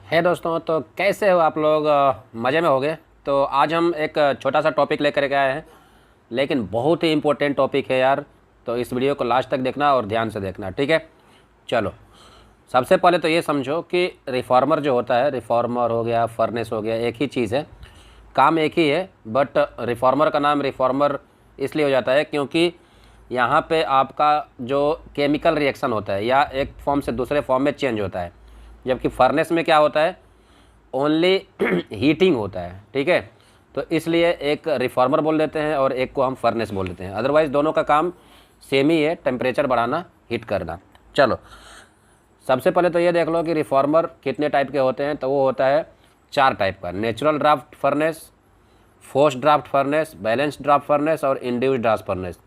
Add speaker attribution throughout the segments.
Speaker 1: है दोस्तों, तो कैसे हो आप लोग? मज़े में होगे। तो आज हम एक छोटा सा टॉपिक लेकर के आए हैं, लेकिन बहुत ही इम्पोर्टेंट टॉपिक है यार। तो इस वीडियो को लास्ट तक देखना और ध्यान से देखना, ठीक है। चलो, सबसे पहले तो ये समझो कि रिफॉर्मर जो होता है, रिफॉर्मर हो गया, फर्नेस हो गया, एक ही चीज़ है, काम एक ही है। बट रिफॉर्मर का नाम रिफॉर्मर इसलिए हो जाता है क्योंकि यहाँ पे आपका जो केमिकल रिएक्शन होता है या एक फॉर्म से दूसरे फॉर्म में चेंज होता है, जबकि फर्नेस में क्या होता है, ओनली हीटिंग होता है, ठीक है। तो इसलिए एक रिफॉर्मर बोल देते हैं और एक को हम फर्नेस बोल देते हैं। अदरवाइज़ दोनों का काम सेम ही है, टेम्परेचर बढ़ाना, हीट करना। चलो, सबसे पहले तो ये देख लो कि रिफॉर्मर कितने टाइप के होते हैं। तो वो होता है 4 टाइप का: natural draft furnace, forced draft furnace, balance draft furnace और इंड्यूस्ड ड्राफ्ट फर्नेस।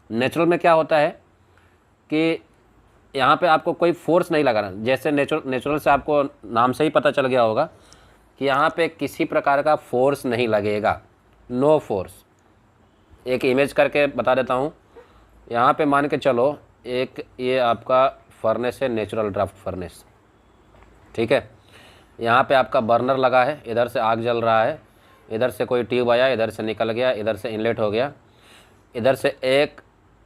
Speaker 1: नेचुरल में क्या होता है कि यहाँ पे आपको कोई फोर्स नहीं लगाना। जैसे नेचुरल से आपको नाम से ही पता चल गया होगा कि यहाँ पे किसी प्रकार का फोर्स नहीं लगेगा, नो फोर्स। एक इमेज करके बता देता हूँ। यहाँ पे मान के चलो, एक ये आपका फर्नेस है, नेचुरल ड्राफ्ट फर्नेस, ठीक है। यहाँ पे आपका बर्नर लगा है, इधर से आग जल रहा है, इधर से कोई ट्यूब आया, इधर से निकल गया, इधर से इनलेट हो गया, इधर से एक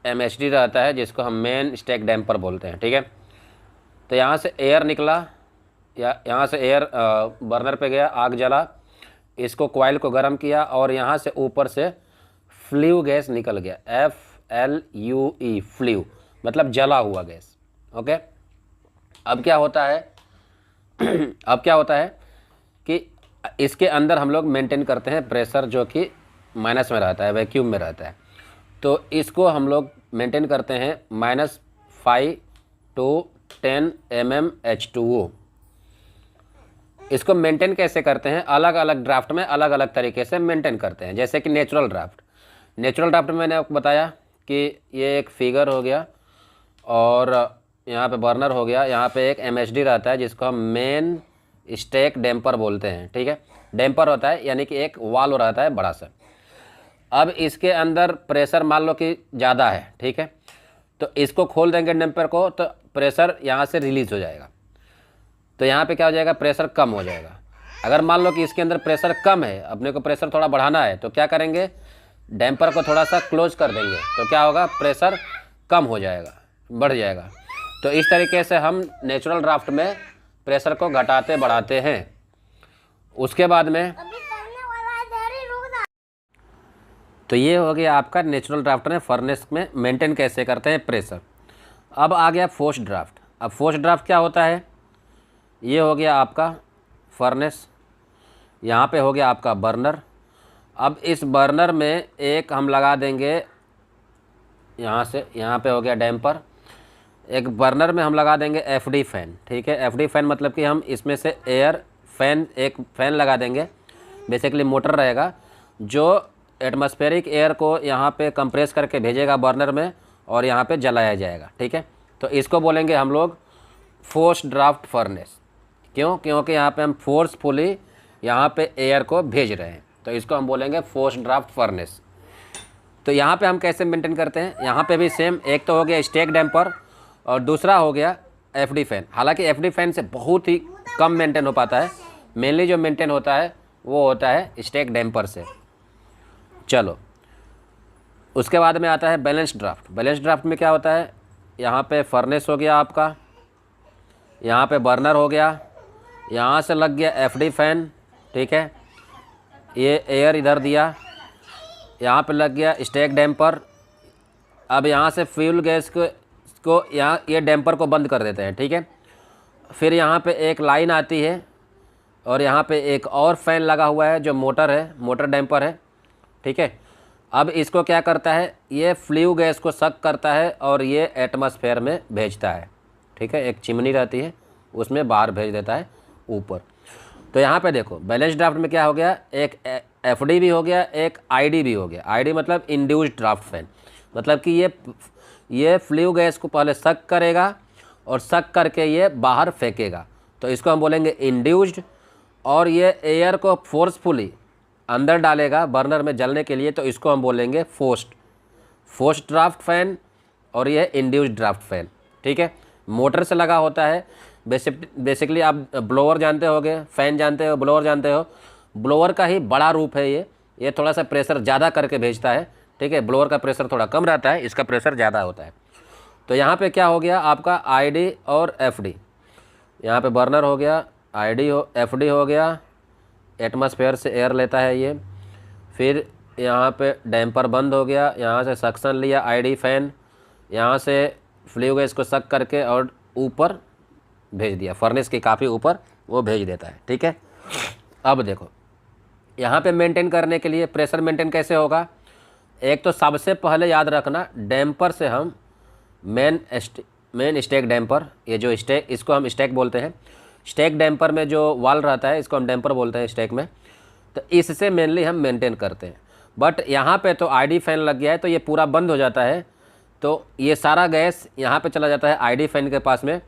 Speaker 1: MHD रहता है जिसको हम मेन स्टैक डैम्पर बोलते हैं, ठीक है। तो यहाँ से एयर निकला, या यहाँ से एयर बर्नर पे गया, आग जला, इसको कॉइल को गर्म किया और यहाँ से ऊपर से फ्ल्यू गैस निकल गया, FLUE, फ्ल्यू मतलब जला हुआ गैस, ओके। अब क्या होता है अब क्या होता है कि इसके अंदर हम लोग मेंटेन करते हैं प्रेशर, जो कि माइनस में रहता है, वैक्यूम में रहता है। तो इसको हम लोग मेंटेन करते हैं -5 to 10 mm H2O। इसको मेंटेन कैसे करते हैं? अलग अलग ड्राफ्ट में अलग अलग तरीके से मेंटेन करते हैं। जैसे कि नेचुरल ड्राफ्ट में मैंने आपको बताया कि ये एक फिगर हो गया और यहाँ पे बर्नर हो गया, यहाँ पे एक MHD रहता है जिसको हम मेन स्टैक डैम्पर बोलते हैं, ठीक है। डैम्पर होता है यानी कि एक वाल्व रहता है बड़ा सा। अब इसके अंदर प्रेशर मान लो कि ज़्यादा है, ठीक है, तो इसको खोल देंगे डैम्पर को, तो प्रेशर यहाँ से रिलीज़ हो जाएगा। तो यहाँ पे क्या हो जाएगा, प्रेशर कम हो जाएगा। अगर मान लो कि इसके अंदर प्रेशर कम है, अपने को प्रेशर थोड़ा बढ़ाना है, तो क्या करेंगे, डैम्पर को थोड़ा सा क्लोज कर देंगे, तो क्या होगा, प्रेशर कम हो जाएगा, बढ़ जाएगा। तो इस तरीके से हम नेचुरल ड्राफ्ट में प्रेशर को घटाते बढ़ाते हैं। उसके बाद में तो ये हो गया आपका नेचुरल ड्राफ्ट में फर्नेस में मेंटेन कैसे करते हैं प्रेशर। अब आ गया फोर्स्ड ड्राफ्ट। अब फोर्स्ड ड्राफ्ट क्या होता है, ये हो गया आपका फर्नेस, यहाँ पे हो गया आपका बर्नर। अब इस बर्नर में एक हम लगा देंगे, यहाँ से यहाँ पे हो गया डैम्पर, एक बर्नर में हम लगा देंगे FD फैन, ठीक है। FD फैन मतलब कि हम इसमें से एयर फैन, एक फ़ैन लगा देंगे, बेसिकली मोटर रहेगा जो एटमॉस्फेरिक एयर को यहाँ पे कंप्रेस करके भेजेगा बर्नर में और यहाँ पे जलाया जाएगा, ठीक है। तो इसको बोलेंगे हम लोग फोर्स्ड ड्राफ्ट फर्नेस। क्यों? क्योंकि यहाँ पे हम फोर्सफुली यहाँ पे एयर को भेज रहे हैं, तो इसको हम बोलेंगे फोर्स्ड ड्राफ्ट फर्नेस। तो यहाँ पे हम कैसे मेंटेन करते हैं, यहाँ पे भी सेम, एक तो हो गया स्टैक डैम्पर और दूसरा हो गया FD फैन। हालांकि FD फैन से बहुत ही कम मेंटेन हो पाता है, मेनली जो मेंटेन होता है वो होता है स्टैक डैम्पर से। चलो, उसके बाद में आता है बैलेंस ड्राफ्ट। बैलेंस ड्राफ्ट में क्या होता है, यहाँ पे फर्नेस हो गया आपका, यहाँ पे बर्नर हो गया, यहाँ से लग गया FD फैन, ठीक है, ये एयर इधर दिया, यहाँ पे लग गया स्टैक डैम्पर। अब यहाँ से फ्यूल गैस को यहाँ ये डैम्पर को बंद कर देते हैं, ठीक है। फिर यहाँ पे एक लाइन आती है और यहाँ पे एक और फैन लगा हुआ है जो मोटर है, मोटर डैम्पर है, ठीक है। अब इसको क्या करता है, ये फ्ल्यू गैस को सक करता है और ये एटमॉस्फेयर में भेजता है, ठीक है। एक चिमनी रहती है उसमें बाहर भेज देता है ऊपर। तो यहाँ पे देखो, बैलेंस ड्राफ्ट में क्या हो गया, एक FD भी हो गया, एक ID भी हो गया। ID मतलब इंड्यूस्ड ड्राफ्ट फैन, मतलब कि ये फ्ल्यू गैस को पहले सक करेगा और सक करके ये बाहर फेंकेगा, तो इसको हम बोलेंगे इंड्यूस्ड। और ये एयर को फोर्सफुली अंदर डालेगा बर्नर में जलने के लिए, तो इसको हम बोलेंगे फोर्स्ड ड्राफ्ट फैन और ये इंड्यूस्ड ड्राफ्ट फैन, ठीक है। मोटर से लगा होता है, बेसिकली आप ब्लोअर जानते होगे, फ़ैन जानते हो, ब्लोअर जानते हो। ब्लोअर का ही बड़ा रूप है ये थोड़ा सा प्रेशर ज़्यादा करके भेजता है, ठीक है। ब्लोअर का प्रेशर थोड़ा कम रहता है, इसका प्रेशर ज़्यादा होता है। तो यहाँ पे क्या हो गया आपका आईडी और एफडी, यहाँ पे बर्नर हो गया, एफडी हो गया, एटमॉस्फेयर से एयर लेता है ये। फिर यहाँ पे डैम्पर बंद हो गया, यहाँ से सक्शन लिया आईडी फैन, यहाँ से फ्लू गैस को सक करके और ऊपर भेज दिया, फर्नेस के काफ़ी ऊपर वो भेज देता है, ठीक है। अब देखो यहाँ पे मेंटेन करने के लिए प्रेशर मेंटेन कैसे होगा। एक तो सबसे पहले याद रखना, डैम्पर से हम मेन स्टैक डैम्पर, ये जो स्टैक, इसको हम स्टैक बोलते हैं। स्टैक डैम्पर में जो वाल रहता है इसको हम डैम्पर बोलते हैं स्टैक में, तो इससे मेनली हम मेंटेन करते हैं। बट यहाँ पे तो आईडी फैन लग गया है तो ये पूरा बंद हो जाता है, तो ये सारा गैस यहाँ पे चला जाता है आईडी फैन के पास में।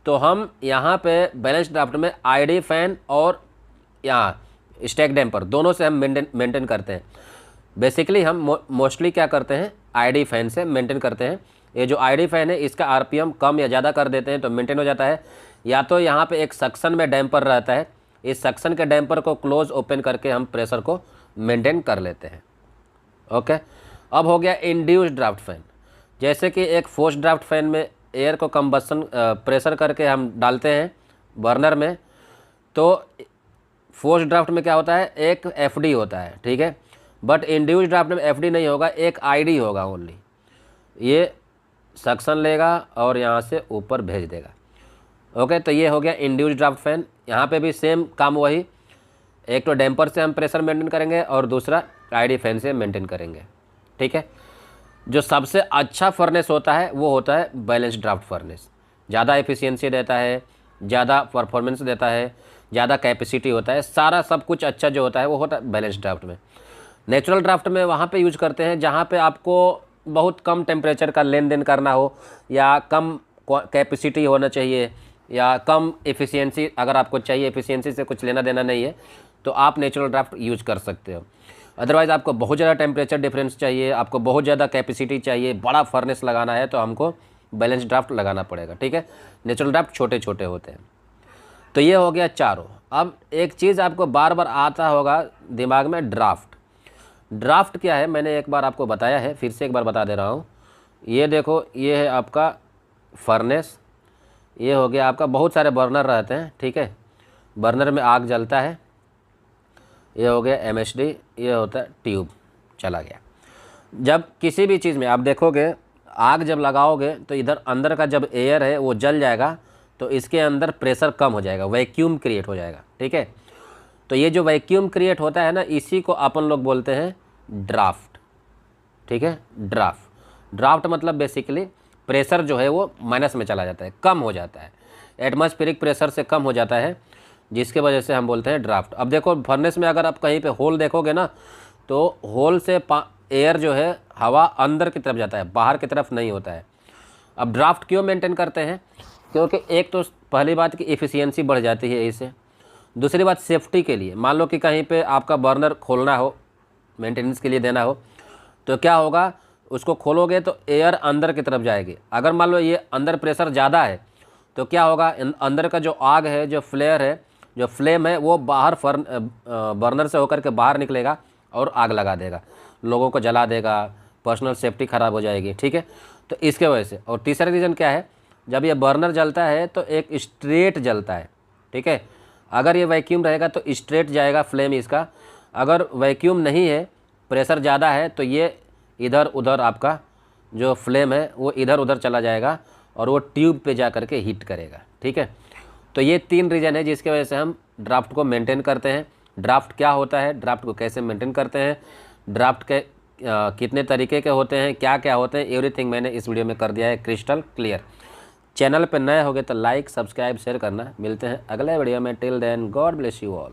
Speaker 1: तो हम यहाँ पे बैलेंस ड्राफ्ट में आईडी फैन और यहाँ स्टैक डैम्पर दोनों से हम मेंटेन करते हैं। बेसिकली हम मोस्टली क्या करते हैं, आईडी फैन से मेंटेन करते हैं। ये जो आईडी फैन है इसका आरपीएम कम या ज़्यादा कर देते हैं तो मेंटेन हो जाता है। या तो यहाँ पे एक सक्शन में डैम्पर रहता है, इस सक्शन के डैम्पर को क्लोज ओपन करके हम प्रेशर को मेंटेन कर लेते हैं। ओके, अब हो गया इंड्यूस्ड ड्राफ्ट फैन। जैसे कि एक फोर्स ड्राफ्ट फैन में एयर को कंबसन प्रेशर करके हम डालते हैं बर्नर में, तो फोर्स ड्राफ्ट में क्या होता है, एक एफडी होता है, ठीक है। बट इंड्यूस्ड ड्राफ्ट में एफडी नहीं होगा, एक आईडी होगा ओनली। ये सक्शन लेगा और यहाँ से ऊपर भेज देगा। ओके, तो ये हो गया इंड्यूस्ड ड्राफ्ट फैन। यहाँ पे भी सेम काम वही, एक तो डैम्पर से हम प्रेशर मेंटेन करेंगे और दूसरा आईडी फैन से मेंटेन करेंगे, ठीक है। जो सबसे अच्छा फर्नेस होता है वो होता है बैलेंस ड्राफ्ट फर्नेस। ज़्यादा एफिशिएंसी देता है, ज़्यादा परफॉर्मेंस देता है, ज़्यादा कैपेसिटी होता है, सारा सब कुछ अच्छा जो होता है वो होता है बैलेंस ड्राफ्ट में। नेचुरल ड्राफ्ट में वहाँ पे यूज करते हैं जहाँ पे आपको बहुत कम टेम्परेचर का लेन देन करना हो, या कम कैपेसिटी होना चाहिए, या कम एफिशिएंसी अगर आपको चाहिए, एफिशिएंसी से कुछ लेना देना नहीं है तो आप नेचुरल ड्राफ्ट यूज कर सकते हो। अदरवाइज़ आपको बहुत ज़्यादा टेम्परेचर डिफरेंस चाहिए, आपको बहुत ज़्यादा कैपेसिटी चाहिए, बड़ा फर्नेस लगाना है तो हमको बैलेंस ड्राफ्ट लगाना पड़ेगा, ठीक है। नेचुरल ड्राफ्ट छोटे छोटे होते हैं। तो ये हो गया चारों। अब एक चीज़ आपको बार बार आता होगा दिमाग में, ड्राफ्ट। ड्राफ्ट क्या है मैंने एक बार आपको बताया है, फिर से एक बार बता दे रहा हूँ। ये देखो, ये है आपका फर्नेस, ये हो गया आपका, बहुत सारे बर्नर रहते हैं, ठीक है। बर्नर में आग जलता है, ये हो गया एमएसडी, ये होता है ट्यूब, चला गया। जब किसी भी चीज़ में आप देखोगे आग जब लगाओगे तो इधर अंदर का जब एयर है वो जल जाएगा, तो इसके अंदर प्रेशर कम हो जाएगा, वैक्यूम क्रिएट हो जाएगा, ठीक है। तो ये जो वैक्यूम क्रिएट होता है ना, इसी को अपन लोग बोलते हैं ड्राफ्ट, ठीक है। ड्राफ्ट मतलब बेसिकली प्रेशर जो है वो माइनस में चला जाता है, कम हो जाता है, एटमॉस्फेरिक प्रेशर से कम हो जाता है, जिसके वजह से हम बोलते हैं ड्राफ्ट। अब देखो फर्नेस में अगर आप कहीं पे होल देखोगे ना, तो होल से एयर जो है, हवा अंदर की तरफ जाता है, बाहर की तरफ नहीं होता है। अब ड्राफ्ट क्यों मेंटेन करते हैं, क्योंकि एक तो पहली बात की एफिशिएंसी बढ़ जाती है इससे, दूसरी बात सेफ्टी के लिए। मान लो कि कहीं पे आपका बर्नर खोलना हो, मेंटेनेंस के लिए देना हो, तो क्या होगा, उसको खोलोगे तो एयर अंदर की तरफ जाएगी। अगर मान लो ये अंदर प्रेशर ज़्यादा है तो क्या होगा, अंदर का जो आग है, जो फ्लेयर है, जो फ्लेम है, वो बाहर बर्नर से होकर के बाहर निकलेगा और आग लगा देगा, लोगों को जला देगा, पर्सनल सेफ्टी ख़राब हो जाएगी, ठीक है। तो इसके वजह से। और तीसरा रीज़न क्या है, जब ये बर्नर जलता है तो एक स्ट्रेट जलता है, ठीक है। अगर ये वैक्यूम रहेगा तो स्ट्रेट जाएगा फ्लेम इसका, अगर वैक्यूम नहीं है, प्रेशर ज़्यादा है, तो ये इधर उधर आपका जो फ्लेम है वो इधर उधर चला जाएगा और वो ट्यूब पे जा कर के हीट करेगा, ठीक है। तो ये 3 रीज़न है जिसके वजह से हम ड्राफ्ट को मेंटेन करते हैं। ड्राफ्ट क्या होता है, ड्राफ्ट को कैसे मेंटेन करते हैं, ड्राफ्ट के कितने तरीके के होते हैं, क्या क्या होते हैं, एवरीथिंग मैंने इस वीडियो में कर दिया है क्रिस्टल क्लियर। चैनल पर नए होगे तो लाइक, सब्सक्राइब, शेयर करना। मिलते हैं अगले वीडियो में। Till then, God bless you all.